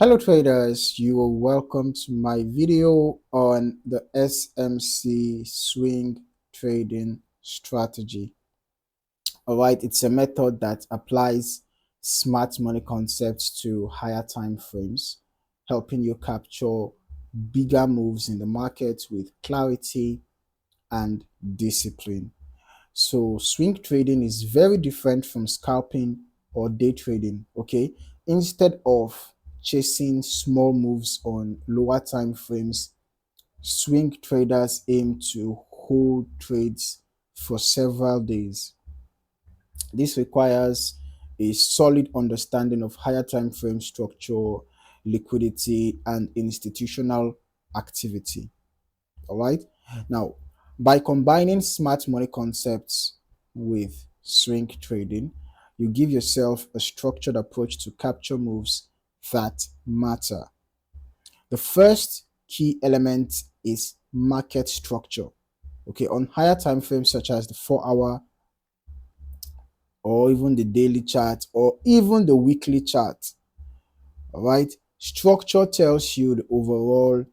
Hello traders, you are welcome to my video on the SMC Swing Trading Strategy. Alright, it's a method that applies smart money concepts to higher time frames, helping you capture bigger moves in the market with clarity and discipline. So swing trading is very different from scalping or day trading. Okay, instead of chasing small moves on lower time frames, swing traders aim to hold trades for several days. This requires a solid understanding of higher time frame structure, liquidity, and institutional activity. All right. Now, by combining smart money concepts with swing trading, you give yourself a structured approach to capture moves that matter. The first key element is market structure. Okay, on higher time frames such as the 4 hour or even the daily chart or even the weekly chart, all right, structure tells you the overall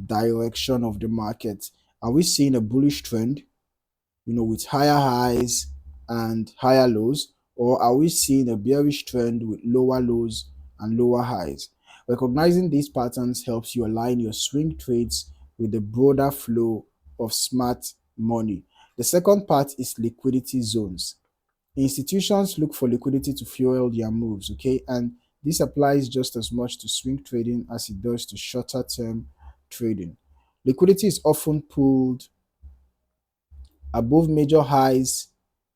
direction of the market. Are we seeing a bullish trend, with higher highs and higher lows, or are we seeing a bearish trend with lower lows and lower highs? Recognizing these patterns helps you align your swing trades with the broader flow of smart money. The second part is liquidity zones. Institutions look for liquidity to fuel their moves, okay? And this applies just as much to swing trading as it does to shorter term trading. Liquidity is often pulled above major highs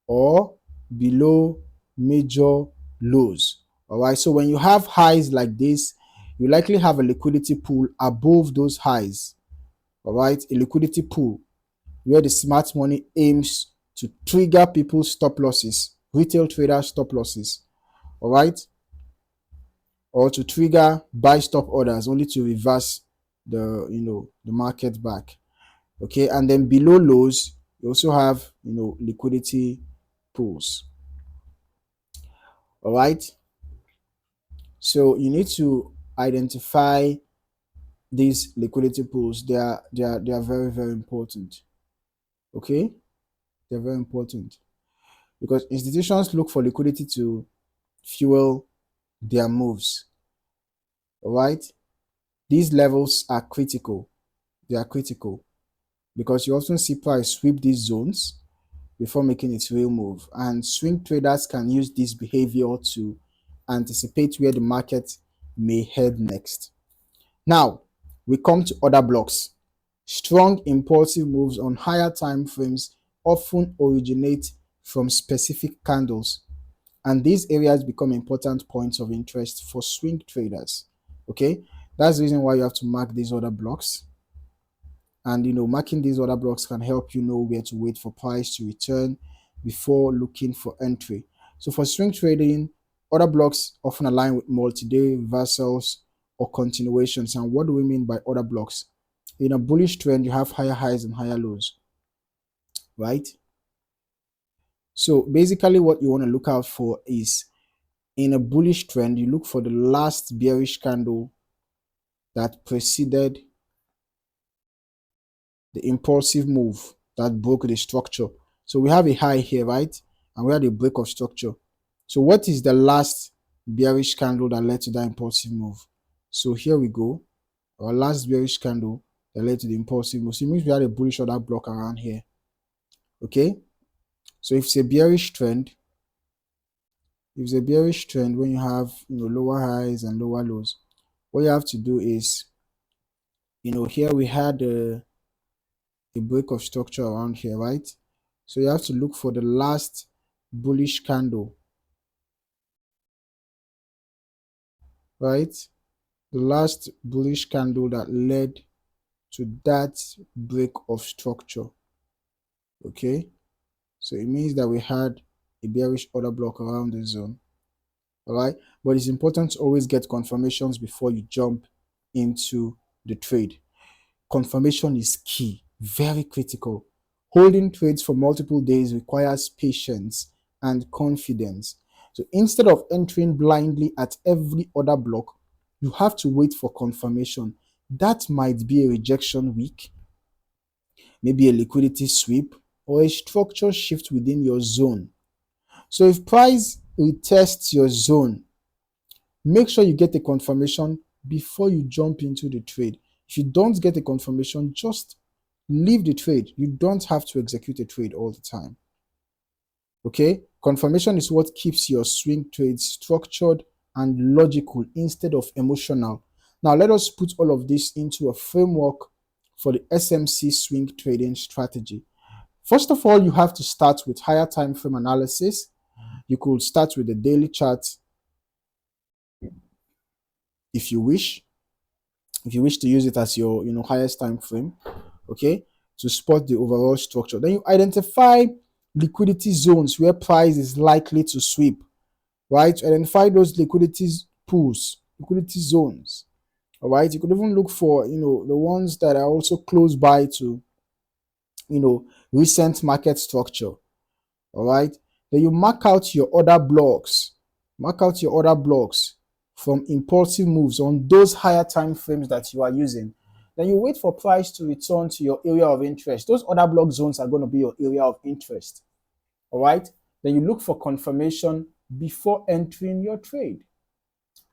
or below major lows. All right, so when you have highs like this, you likely have a liquidity pool above those highs. All right, a liquidity pool where the smart money aims to trigger people's stop losses, retail traders stop losses. All right, or to trigger buy stop orders only to reverse the market back. Okay, and then below lows you also have liquidity pools. All right, so you need to identify these liquidity pools. They are very, very important. Okay, they're very important because institutions look for liquidity to fuel their moves. All right, these levels are critical. They are critical because you often see price sweep these zones before making its real move. And swing traders can use this behavior to anticipate where the market may head next. Now, we come to order blocks. Strong impulsive moves on higher time frames often originate from specific candles, and these areas become important points of interest for swing traders. Okay, that's the reason why you have to mark these order blocks. And marking these order blocks can help you know where to wait for price to return before looking for entry. So for swing trading, order blocks often align with multi-day reversals or continuations. And what do we mean by order blocks? In a bullish trend, you have higher highs and higher lows, right? So basically what you want to look out for is, in a bullish trend, you look for the last bearish candle that preceded the impulsive move that broke the structure. So we have a high here, right? And we had a break of structure. So what is the last bearish candle that led to that impulsive move? So here we go. Our last bearish candle that led to the impulsive move. So it means we had a bullish order block around here. Okay. So if it's a bearish trend, when you have lower highs and lower lows, what you have to do is, here we had a break of structure around here, right? So you have to look for the last bullish candle, right? The last bullish candle that led to that break of structure. Okay, so it means that we had a bearish order block around the zone. All right, but it's important to always get confirmations before you jump into the trade. Confirmation is key, very critical. Holding trades for multiple days requires patience and confidence. So instead of entering blindly at every order block, You have to wait for confirmation. That might be a rejection week, maybe a liquidity sweep, or a structure shift within your zone. So if price retests your zone, make sure you get a confirmation before you jump into the trade. If you don't get a confirmation, just leave the trade. You don't have to execute a trade all the time. Okay? Confirmation is what keeps your swing trades structured and logical instead of emotional. Now, let us put all of this into a framework for the SMC Swing Trading Strategy. First of all, you have to start with higher time frame analysis. You could start with the daily chart if you wish. If you wish to use it as your highest time frame, okay, to spot the overall structure. Then you identify liquidity zones where price is likely to sweep, right? Identify those liquidity pools, liquidity zones. All right. You could even look for the ones that are also close by to recent market structure. All right. Then you mark out your order blocks. Mark out your order blocks from impulsive moves on those higher time frames that you are using. Then you wait for price to return to your area of interest. Those order block zones are going to be your area of interest. All right. Then you look for confirmation before entering your trade.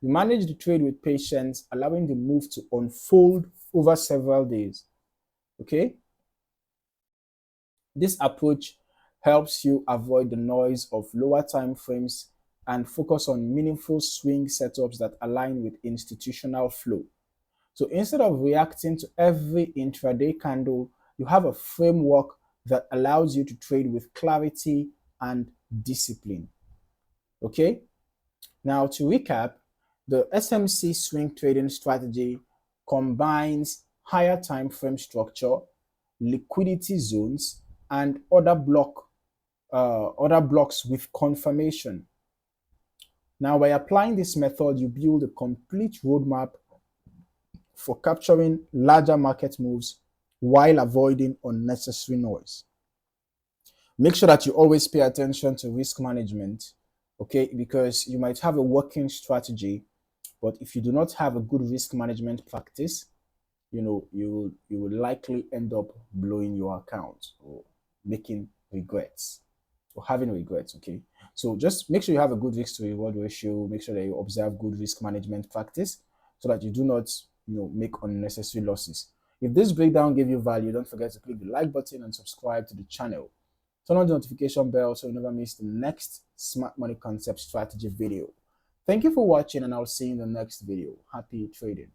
You manage the trade with patience, allowing the move to unfold over several days. Okay. This approach helps you avoid the noise of lower time frames and focus on meaningful swing setups that align with institutional flow. So instead of reacting to every intraday candle, you have a framework that allows you to trade with clarity and discipline. Okay? Now, to recap, the SMC Swing Trading Strategy combines higher time frame structure, liquidity zones, and other blocks with confirmation. Now, by applying this method, you build a complete roadmap for capturing larger market moves while avoiding unnecessary noise. Make sure that you always pay attention to risk management, okay? Because you might have a working strategy, but if you do not have a good risk management practice, you will likely end up blowing your account or making regrets or having regrets. Okay, so just make sure you have a good risk to reward ratio. Make sure that you observe good risk management practice so that you do not make unnecessary losses. If this breakdown gave you value, don't forget to click the like button and subscribe to the channel. Turn on the notification bell so you never miss the next smart money concept strategy video. Thank you for watching, and I'll see you in the next video. Happy trading.